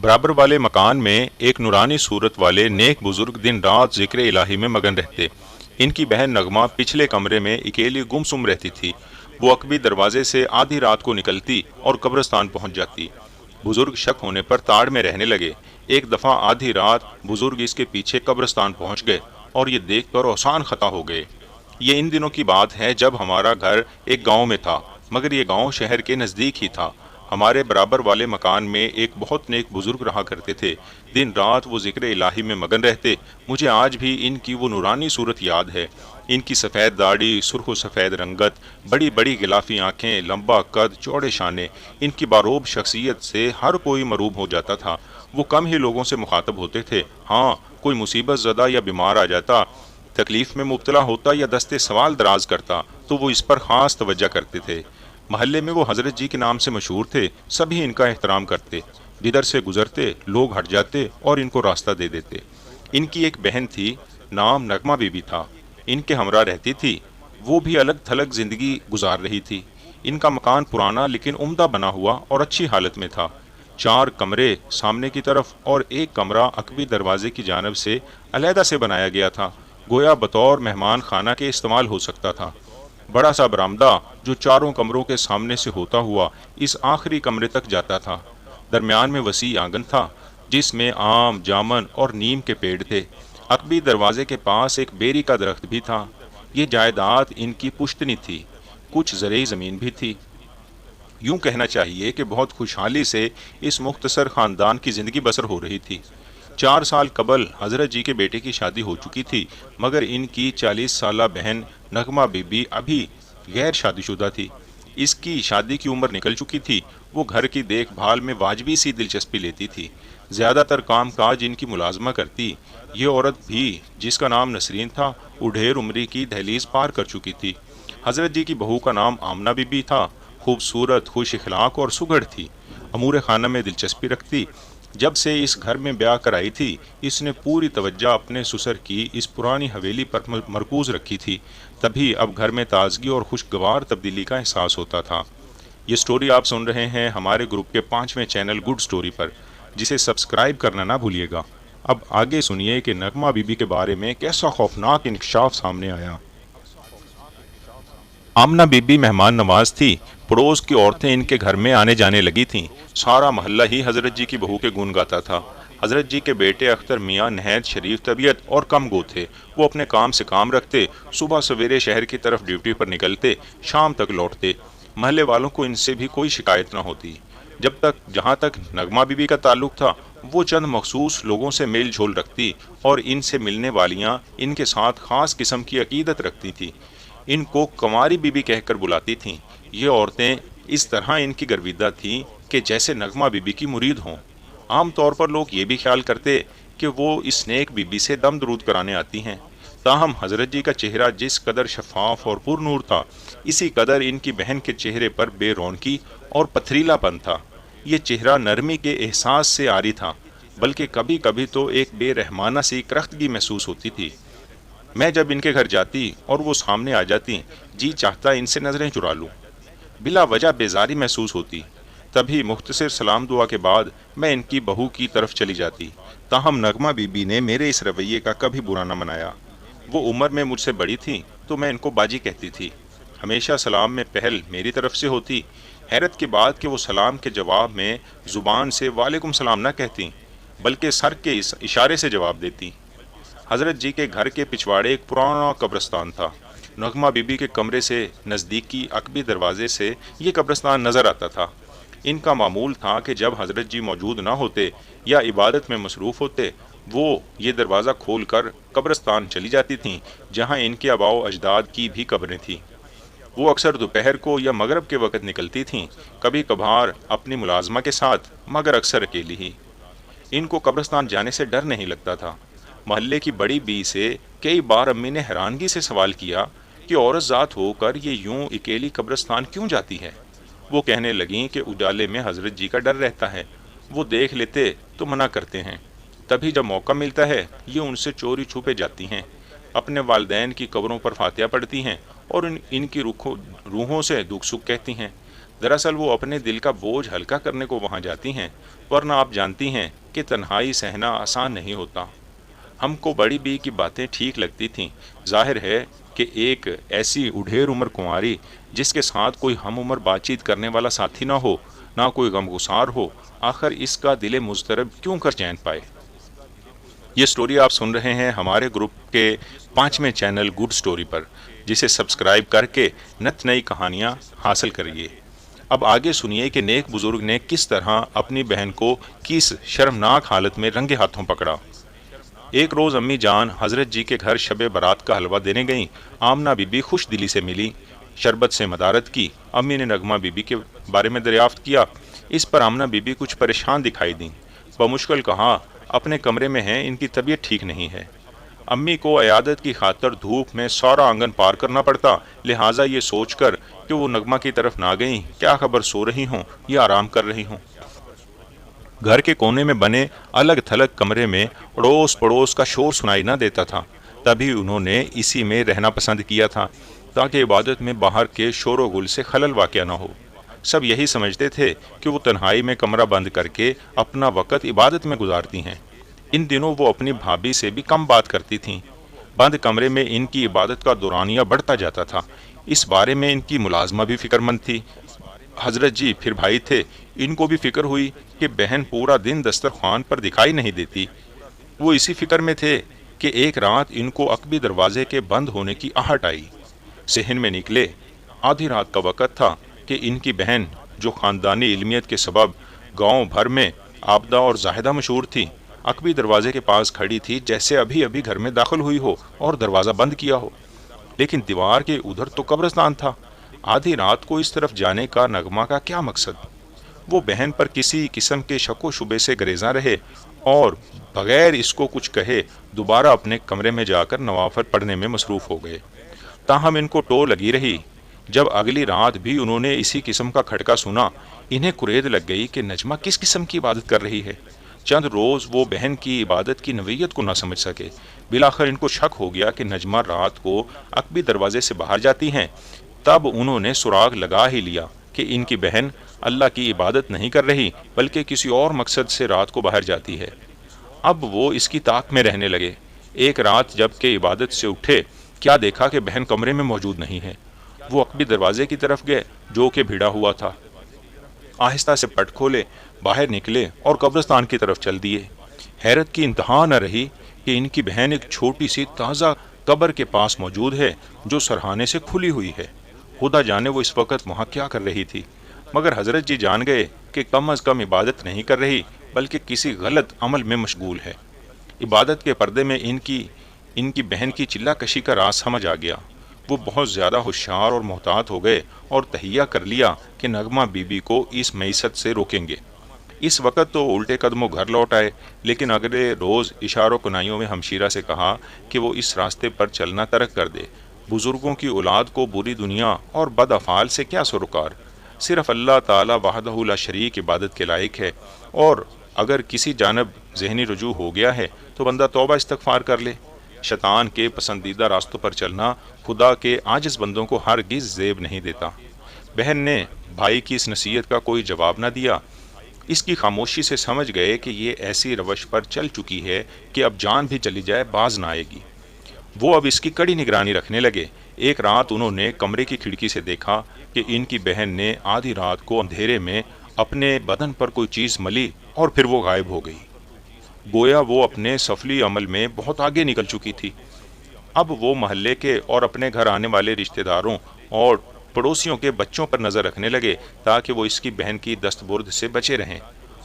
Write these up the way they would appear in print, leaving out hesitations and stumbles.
बराबर वाले मकान में एक नूरानी सूरत वाले नेक बुजुर्ग दिन रात जिक्र इलाही में मगन रहते। इनकी बहन नगमा पिछले कमरे में अकेली गुमसुम रहती थी। वो अकबी दरवाजे से आधी रात को निकलती और कब्रिस्तान पहुंच जाती। बुजुर्ग शक होने पर ताड़ में रहने लगे। एक दफा आधी रात बुजुर्ग इसके पीछे कब्रिस्तान पहुंच गए और ये देखकर औसान खता हो गए। ये इन दिनों की बात है जब हमारा घर एक गांव में था, मगर ये गांव शहर के नज़दीक ही था। हमारे बराबर वाले मकान में एक बहुत नेक बुजुर्ग रहा करते थे। दिन रात वो जिक्र इलाही में मगन रहते। मुझे आज भी इनकी वो नूरानी सूरत याद है। इनकी सफ़ेद दाढ़ी, सुर्ख सफ़ेद रंगत, बड़ी बड़ी गिलाफी आंखें, लंबा कद, चौड़े शाने। इनकी बारोब शख्सियत से हर कोई मरूब हो जाता था। वो कम ही लोगों से मुखातब होते थे। हाँ, कोई मुसीबत ज़दा या बीमार आ जाता, तकलीफ में मुब्तला होता या दस्ते सवाल दराज करता तो वो इस पर ख़ास तवज्जो करते थे। महल्ले में वो हज़रत जी के नाम से मशहूर थे। सभी इनका एहतराम करते। जिधर से गुजरते लोग हट जाते और इनको रास्ता दे देते। इनकी एक बहन थी, नाम नगमा बीबी था। इनके हमरा रहती थी। वो भी अलग थलग ज़िंदगी गुजार रही थी। इनका मकान पुराना लेकिन उम्दा बना हुआ और अच्छी हालत में था। 4 कमरे सामने की तरफ और एक कमरा अकबी दरवाजे की जानिब से अलहदा से बनाया गया था, गोया बतौर मेहमान खाना के इस्तेमाल हो सकता था। बड़ा सा बरामदा जो चारों कमरों के सामने से होता हुआ इस आखिरी कमरे तक जाता था। दरमियान में वसी आंगन था जिसमें आम, जामन और नीम के पेड़ थे। अकबी दरवाजे के पास एक बेरी का दरख्त भी था। ये जायदाद इनकी पुश्तनी थी। कुछ ज़रई ज़मीन भी थी। यूं कहना चाहिए कि बहुत खुशहाली से इस मुख्तसर ख़ानदान की ज़िंदगी बसर हो रही थी। 4 साल कबल हज़रत जी के बेटे की शादी हो चुकी थी, मगर इनकी 40 साला बहन नगमा बीबी अभी गैर शादीशुदा थी। इसकी शादी की उम्र निकल चुकी थी। वो घर की देखभाल में वाजबी सी दिलचस्पी लेती थी। ज़्यादातर काम काज इनकी मुलाजमा करती। ये औरत भी, जिसका नाम नसरीन था, उढेर उम्री की दहलीज पार कर चुकी थी। हज़रत जी की बहू का नाम आमना बीबी था। खूबसूरत, खुश अखलाक और सुघड़ थी। अमूर खाना में दिलचस्पी रखती। जब से इस घर में ब्याह कर आई थी, इसने पूरी तवज्जो अपने ससुर की इस पुरानी हवेली पर मरकूज रखी थी। तभी अब घर में ताजगी और खुशगवार तब्दीली का एहसास होता था। ये स्टोरी आप सुन रहे हैं हमारे ग्रुप के 5वें चैनल गुड स्टोरी पर, जिसे सब्सक्राइब करना ना भूलिएगा। अब आगे सुनिए कि नगमा बीबी के बारे में कैसा खौफनाक इंकशाफ सामने आया। आमना बीबी मेहमान नवाज थी। पड़ोस की औरतें इनके घर में आने जाने लगी थीं। सारा मोहल्ला ही हज़रत जी की बहू के गुण गाता था। हज़रत जी के बेटे अख्तर मियाँ नहायत शरीफ तबीयत और कम गो थे। वो अपने काम से काम रखते, सुबह सवेरे शहर की तरफ ड्यूटी पर निकलते, शाम तक लौटते। महल्ले वालों को इनसे भी कोई शिकायत न होती। जहाँ तक नगमा बीबी का ताल्लुक था, वो चंद मखसूस लोगों से मेल झोल रखती और इनसे मिलने वालियाँ इनके साथ ख़ास किस्म की अकीदत रखती थी। इनको कंवारी बीबी कहकर बुलाती थीं। ये औरतें इस तरह इनकी गर्विदा थीं कि जैसे नगमा बीबी की मुरीद हों। आम तौर पर लोग ये भी ख्याल करते कि वो इस नेक बीबी से दम दरूद कराने आती हैं। ताहम हज़रत जी का चेहरा जिस कदर शफाफ और पुरनूर था, इसी कदर इनकी बहन के चेहरे पर बेरौनकी और पथरीलापन था। ये चेहरा नरमी के एहसास से आरी था, बल्कि कभी कभी तो एक बेरहमाना सी करख्तगी महसूस होती थी। मैं जब इनके घर जाती और वो सामने आ जाती, जी चाहता इनसे नज़रें चुरा लूँ। बिला वजह बेजारी महसूस होती। तभी मुख्तसर सलाम दुआ के बाद मैं इनकी बहू की तरफ चली जाती। ताहम नगमा बीबी ने मेरे इस रवैये का कभी बुरा न मनाया। वो उम्र में मुझसे बड़ी थी तो मैं इनको बाजी कहती थी। हमेशा सलाम में पहल मेरी तरफ से होती। हैरत की बात कि वो सलाम के जवाब में ज़ुबान से वालेकुम सलाम न कहती, बल्कि सर के इशारे से जवाब देती। हज़रत जी के घर के पिछवाड़े एक पुराना कब्रिस्तान था। नगमा बीबी के कमरे से नज़दीकी अकबी दरवाजे से ये कब्रिस्तान नज़र आता था। इनका मामूल था कि जब हज़रत जी मौजूद ना होते या इबादत में मसरूफ़ होते, वो ये दरवाज़ा खोल कर कब्रिस्तान चली जाती थीं, जहाँ इनके आबाओ अजदाद की भी कब्रें थीं। वो अक्सर दोपहर को या मगरब के वक़्त निकलती थीं, कभी कभार अपनी मुलाजमा के साथ, मगर अक्सर अकेली ही। इनको कब्रिस्तान जाने से डर नहीं लगता था। महल्ले की बड़ी बी से कई बार अम्मी ने हैरानगी से सवाल किया कि औरत ज़ात होकर ये यूं अकेली कब्रिस्तान क्यों जाती है। वो कहने लगीं कि उजाले में हज़रत जी का डर रहता है, वो देख लेते तो मना करते हैं। तभी जब मौका मिलता है ये उनसे चोरी छुपे जाती हैं, अपने वालिदैन की कब्रों पर फातिहा पढ़ती हैं और इनकी रूहों से दुख सुख कहती हैं। दरअसल वो अपने दिल का बोझ हल्का करने को वहाँ जाती हैं, वरना आप जानती हैं कि तन्हाई सहना आसान नहीं होता। हमको बड़ी बी की बातें ठीक लगती थीं। जाहिर है कि एक ऐसी उढेर उम्र कुंवारी जिसके साथ कोई हम उम्र बातचीत करने वाला साथी ना हो, ना कोई गमगुसार हो, आखिर इसका दिले मुज़तरब क्यों कर चैन पाए। ये स्टोरी आप सुन रहे हैं हमारे ग्रुप के 5वें चैनल गुड स्टोरी पर, जिसे सब्सक्राइब करके नत नई कहानियाँ हासिल करिए। अब आगे सुनिए कि नेक बुजुर्ग ने किस तरह अपनी बहन को किस शर्मनाक हालत में रंगे हाथों पकड़ा। एक रोज़ अम्मी जान हजरत जी के घर शबे बारात का हलवा देने गईं। आमना बीबी खुश दिली से मिली, शरबत से मदारत की। अम्मी ने नगमा बीबी के बारे में दरियाफ्त किया। इस पर आमना बीबी कुछ परेशान दिखाई दी। बमुश्किल कहा, अपने कमरे में हैं, इनकी तबीयत ठीक नहीं है। अम्मी को अयादत की खातर धूप में सारा आंगन पार करना पड़ता, लिहाजा ये सोचकर कि वो नगमा की तरफ ना गईं, क्या खबर सो रही हों या आराम कर रही हों। घर के कोने में बने अलग थलग कमरे में अड़ोस पड़ोस का शोर सुनाई न देता था। तभी उन्होंने इसी में रहना पसंद किया था, ताकि इबादत में बाहर के शोर गुल से खलल वाक़या न हो। सब यही समझते थे कि वो तन्हाई में कमरा बंद करके अपना वक़्त इबादत में गुजारती हैं। इन दिनों वो अपनी भाभी से भी कम बात करती थीं। बंद कमरे में इनकी इबादत का दौरानिया बढ़ता जाता था। इस बारे में इनकी मुलाजमा भी फिक्रमंद थी। हजरत जी फिर भाई थे, इनको भी फिक्र हुई कि बहन पूरा दिन दस्तरखान पर दिखाई नहीं देती। वो इसी फिक्र में थे कि एक रात इनको अकबी दरवाजे के बंद होने की आहट आई। सहन में निकले। आधी रात का वक़्त था कि इनकी बहन, जो ख़ानदानी इल्मियत के सबब गांव भर में आबदा और जाहिदा मशहूर थी, अकबी दरवाजे के पास खड़ी थी जैसे अभी अभी घर में दाखिल हुई हो और दरवाज़ा बंद किया हो। लेकिन दीवार के उधर तो कब्रिस्तान था। आधी रात को इस तरफ जाने का नगमा का क्या मकसद। वो बहन पर किसी किस्म के शको शुबे से गरेजा रहे और बगैर इसको कुछ कहे दोबारा अपने कमरे में जाकर नवाफिल पढ़ने में मसरूफ़ हो गए। ताहम इनको टो लगी रही। जब अगली रात भी उन्होंने इसी किस्म का खटका सुना, इन्हें कुरेद लग गई कि नजमा किस किस्म की इबादत कर रही है। चंद रोज़ वो बहन की इबादत की नवीयत को ना समझ सके। बिलाखिर इनको शक हो गया कि नजमा रात को अकबी दरवाजे से बाहर जाती हैं। तब उन्होंने सुराग लगा ही लिया कि इनकी बहन अल्लाह की इबादत नहीं कर रही, बल्कि किसी और मकसद से रात को बाहर जाती है। अब वो इसकी ताक में रहने लगे। एक रात जब के इबादत से उठे, क्या देखा कि बहन कमरे में मौजूद नहीं है। वो अकबी दरवाजे की तरफ गए, जो कि भिड़ा हुआ था। आहिस्ता से पट खोले, बाहर निकले और कब्रिस्तान की तरफ चल दिए। हैरत की इंतहा न रही कि इनकी बहन एक छोटी सी ताज़ा कब्र के पास मौजूद है, जो सरहाने से खुली हुई है। खुदा जाने वो इस वक्त वहाँ क्या कर रही थी। मगर हजरत जी जान गए कि कम अज़ कम इबादत नहीं कर रही, बल्कि किसी गलत अमल में मशगूल है। इबादत के पर्दे में इनकी बहन की चिल्ला कशी का राज समझ आ गया। वो बहुत ज़्यादा होशियार और मोहतात हो गए और तहिया कर लिया कि नगमा बीबी को इस मैसत से रोकेंगे। इस वक्त तो उल्टे कदमों घर लौट आए, लेकिन अगले रोज़ इशारों कनाइयों में हमशीरा से कहा कि वो इस रास्ते पर चलना तर्क कर दे। बुज़ुर्गों की औलाद को बुरी दुनिया और बद अफ़ाल से क्या सरोकार। सिर्फ़ अल्लाह ताला वहदहु ला शरीक इबादत के लायक है, और अगर किसी जानब ज़हनी रुजू हो गया है तो बंदा तौबा इस्तग़फ़ार कर ले। शैतान के पसंदीदा रास्तों पर चलना खुदा के आजिज़ बंदों को हरगिज़ ज़ेब नहीं देता। बहन ने भाई की इस नसीहत का कोई जवाब न दिया। इसकी खामोशी से समझ गए कि ये ऐसी रवश पर चल चुकी है कि अब जान भी चली जाए बाज ना आएगी। वो अब इसकी कड़ी निगरानी रखने लगे। एक रात उन्होंने कमरे की खिड़की से देखा कि इनकी बहन ने आधी रात को अंधेरे में अपने बदन पर कोई चीज़ मली और फिर वो गायब हो गई। गोया वो अपने सफली अमल में बहुत आगे निकल चुकी थी। अब वो महल्ले के और अपने घर आने वाले रिश्तेदारों और पड़ोसियों के बच्चों पर नज़र रखने लगे, ताकि वो इसकी बहन की दस्तबुर्द से बचे रहें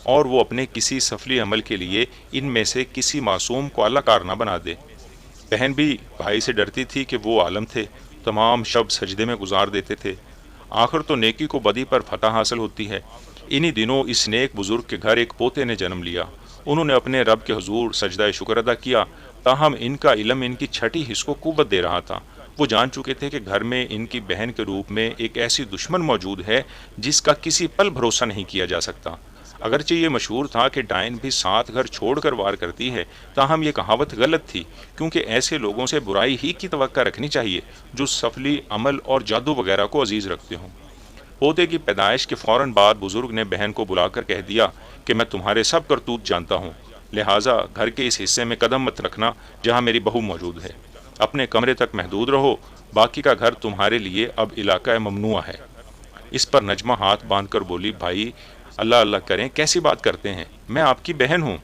और वो अपने किसी सफली अमल के लिए इनमें से किसी मासूम को अलाकार न बना दे। बहन भी भाई से डरती थी कि वो आलम थे, तमाम शब सजदे में गुजार देते थे। आखिर तो नेकी को बदी पर फतह हासिल होती है। इन्हीं दिनों इस नेक बुजुर्ग के घर एक पोते ने जन्म लिया। उन्होंने अपने रब के हुजूर सजदा शुक्र अदा किया, ताहम इनका इल्म इनकी छठी हिस्स को कुव्वत दे रहा था। वो जान चुके थे कि घर में इनकी बहन के रूप में एक ऐसी दुश्मन मौजूद है जिसका किसी पल भरोसा नहीं किया जा सकता। अगरचे ये मशहूर था कि डायन भी 7 घर छोड़कर वार करती है, ताहम ये कहावत गलत थी, क्योंकि ऐसे लोगों से बुराई ही की तवक्का रखनी चाहिए जो सफली अमल और जादू वगैरह को अजीज़ रखते हों। پوتے کی پیدائش کے فوراً بعد بزرگ نے بہن کو بلا کر کہہ دیا کہ میں تمہارے سب کرتوت جانتا ہوں، لہٰذا گھر کے اس حصے میں قدم مت رکھنا جہاں میری بہو موجود ہے، اپنے کمرے تک محدود رہو، باقی کا گھر تمہارے لیے اب علاقہ ممنوع ہے۔ اس پر نجمہ ہاتھ باندھ کر بولی، بھائی اللہ اللہ کریں، کیسی بات کرتے ہیں، میں آپ کی بہن ہوں۔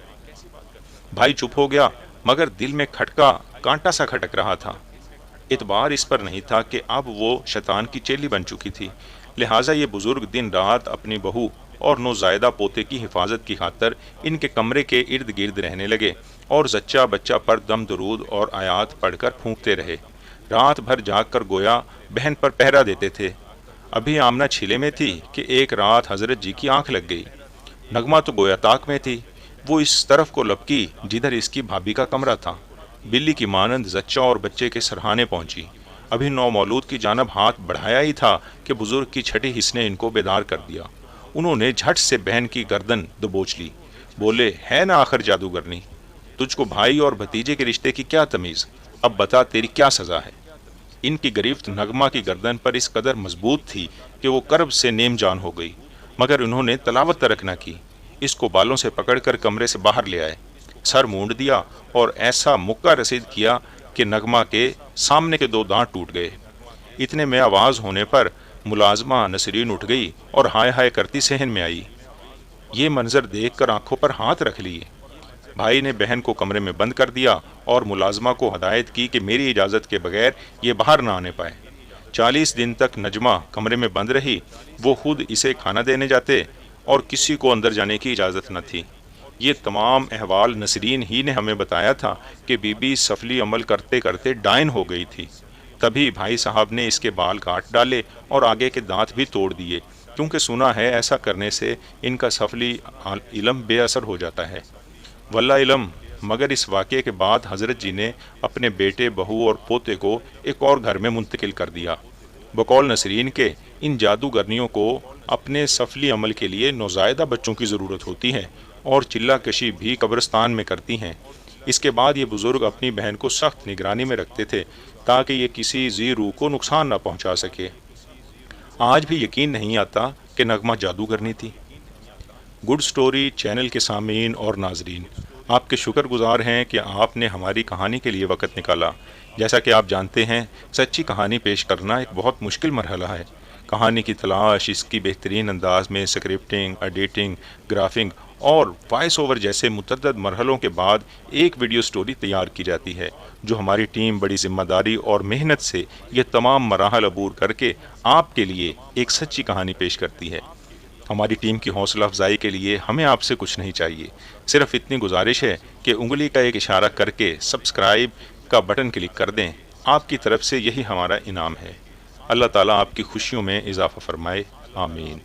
بھائی چپ ہو گیا، مگر دل میں کھٹکا کانٹا سا کھٹک رہا تھا۔ اعتبار اس پر نہیں تھا کہ اب وہ شیطان کی چیلی بن چکی تھی، لہٰذا یہ بزرگ دن رات اپنی بہو اور نوزائیدہ پوتے کی حفاظت کی خاطر ان کے کمرے کے ارد گرد رہنے لگے اور زچہ بچہ پر دم درود اور آیات پڑھ کر پھونکتے رہے۔ رات بھر جاگ کر گویا بہن پر پہرا دیتے تھے۔ ابھی آمنہ چھیلے میں تھی کہ ایک رات حضرت جی کی آنکھ لگ گئی۔ نغمہ تو گویا طاق میں تھی، وہ اس طرف کو لپکی جدھر اس کی بھابھی کا کمرہ تھا۔ بلی کی مانند زچہ اور بچے کے سرہانے پہنچی۔ ابھی نو مولود کی جانب ہاتھ بڑھایا ہی تھا کہ بزرگ کی چھٹی حس نے ان کو بیدار کر دیا۔ انہوں نے جھٹ سے بہن کی گردن دبوچ لی، بولے، ہے نا آخر جادوگرنی، تجھ کو بھائی اور بھتیجے کے رشتے کی کیا تمیز، اب بتا تیری کیا سزا ہے۔ ان کی گرفت نغمہ کی گردن پر اس قدر مضبوط تھی کہ وہ کرب سے نیم جان ہو گئی، مگر انہوں نے تلاوت ترک نہ کی۔ اس کو بالوں سے پکڑ کر کمرے سے باہر لے آئے، سر مونڈ دیا اور ایسا مکہ رسید کیا کہ نغمہ کے سامنے کے دو دانت ٹوٹ گئے۔ اتنے میں آواز ہونے پر ملازمہ نسرین اٹھ گئی اور ہائے ہائے کرتی صحن میں آئی۔ یہ منظر دیکھ کر آنکھوں پر ہاتھ رکھ لیے۔ بھائی نے بہن کو کمرے میں بند کر دیا اور ملازمہ کو ہدایت کی کہ میری اجازت کے بغیر یہ باہر نہ آنے پائے۔ 40 دن تک نجمہ کمرے میں بند رہی، وہ خود اسے کھانا دینے جاتے اور کسی کو اندر جانے کی اجازت نہ تھی۔ یہ تمام احوال نسرین ہی نے ہمیں بتایا تھا کہ بی بی سفلی عمل کرتے کرتے ڈائن ہو گئی تھی۔ تبھی بھائی صاحب نے اس کے بال کاٹ ڈالے اور آگے کے دانت بھی توڑ دیے، کیونکہ سنا ہے ایسا کرنے سے ان کا سفلی علم بے اثر ہو جاتا ہے۔ واللہ علم، مگر اس واقعے کے بعد حضرت جی نے اپنے بیٹے، بہو اور پوتے کو ایک اور گھر میں منتقل کر دیا۔ بقول نسرین کے ان جادوگرنیوں کو اپنے سفلی عمل کے لیے نوزائیدہ بچوں کی ضرورت ہوتی ہے اور چلہ کشی بھی قبرستان میں کرتی ہیں۔ اس کے بعد یہ بزرگ اپنی بہن کو سخت نگرانی میں رکھتے تھے تاکہ یہ کسی ذی روح کو نقصان نہ پہنچا سکے۔ آج بھی یقین نہیں آتا کہ نغمہ جادوگرنی تھی۔ گڈ سٹوری چینل کے سامعین اور ناظرین، آپ کے شکر گزار ہیں کہ آپ نے ہماری کہانی کے لیے وقت نکالا۔ جیسا کہ آپ جانتے ہیں، سچی کہانی پیش کرنا ایک بہت مشکل مرحلہ ہے۔ کہانی کی تلاش، اس کی بہترین انداز میں سکرپٹنگ، ایڈیٹنگ، گرافنگ اور وائس اوور جیسے متعدد مرحلوں کے بعد ایک ویڈیو سٹوری تیار کی جاتی ہے، جو ہماری ٹیم بڑی ذمہ داری اور محنت سے یہ تمام مراحل عبور کر کے آپ کے لیے ایک سچی کہانی پیش کرتی ہے۔ ہماری ٹیم کی حوصلہ افزائی کے لیے ہمیں آپ سے کچھ نہیں چاہیے، صرف اتنی گزارش ہے کہ انگلی کا ایک اشارہ کر کے سبسکرائب کا بٹن کلک کر دیں۔ آپ کی طرف سے یہی ہمارا انعام ہے۔ اللہ تعالیٰ آپ کی خوشیوں میں اضافہ فرمائے، آمین۔